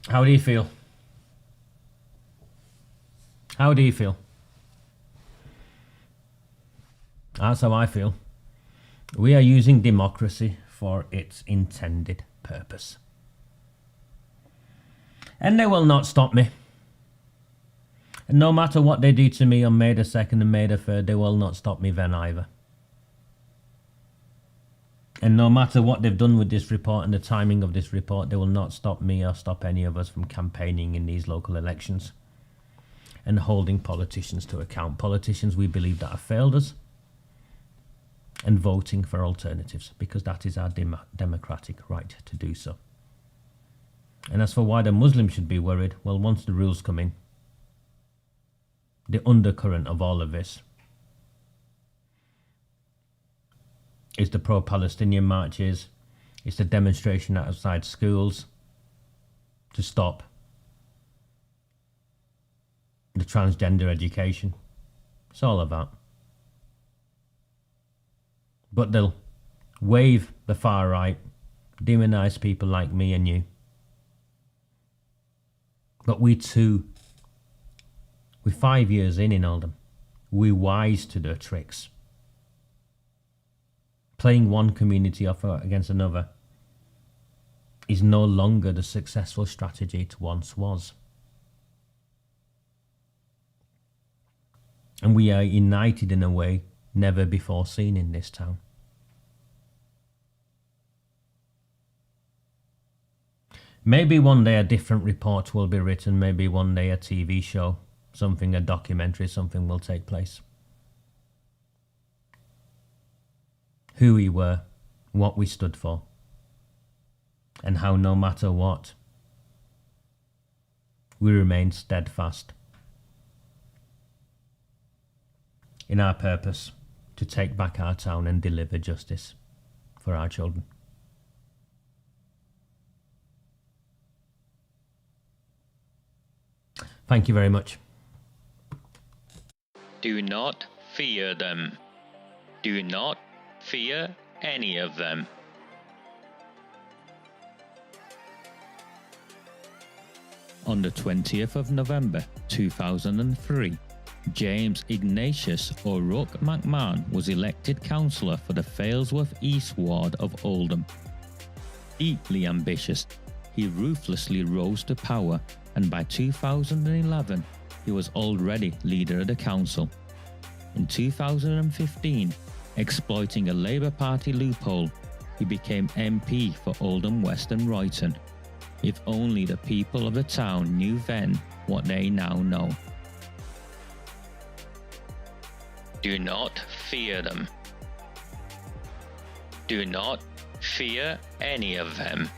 How do you feel? How do you feel? That's how I feel. We are using democracy for its intended purpose. And they will not stop me. And no matter what they do to me on May the 2nd and May the 3rd, they will not stop me then either. And no matter what they've done with this report and the timing of this report, they will not stop me or stop any of us from campaigning in these local elections and holding politicians to account. Politicians we believe that have failed us, and voting for alternatives, because that is our democratic right to do so. And as for why the Muslims should be worried, well, once the rules come in, the undercurrent of all of this is the pro-Palestinian marches, it's the demonstration outside schools to stop the transgender education. It's all of that. But they'll wave the far right, demonise people like me and you. But we too, we're 5 years in Oldham, we're wise to their tricks. Playing one community off against another is no longer the successful strategy it once was. And we are united in a way never before seen in this town. Maybe one day a different report will be written, maybe one day a TV show, something, a documentary, something will take place. Who we were, what we stood for, and how no matter what, we remained steadfast in our purpose to take back our town and deliver justice for our children. Thank you very much. Do not fear them. Do not fear any of them. On the 20th of November 2003, James Ignatius O'Rourke McMahon was elected councillor for the Failsworth East Ward of Oldham. Deeply ambitious, he ruthlessly rose to power, and by 2011 he was already leader of the council. In 2015, exploiting a Labour Party loophole, he became MP for Oldham West and Royton. If only the people of the town knew then what they now know. Do not fear them. Do not fear any of them.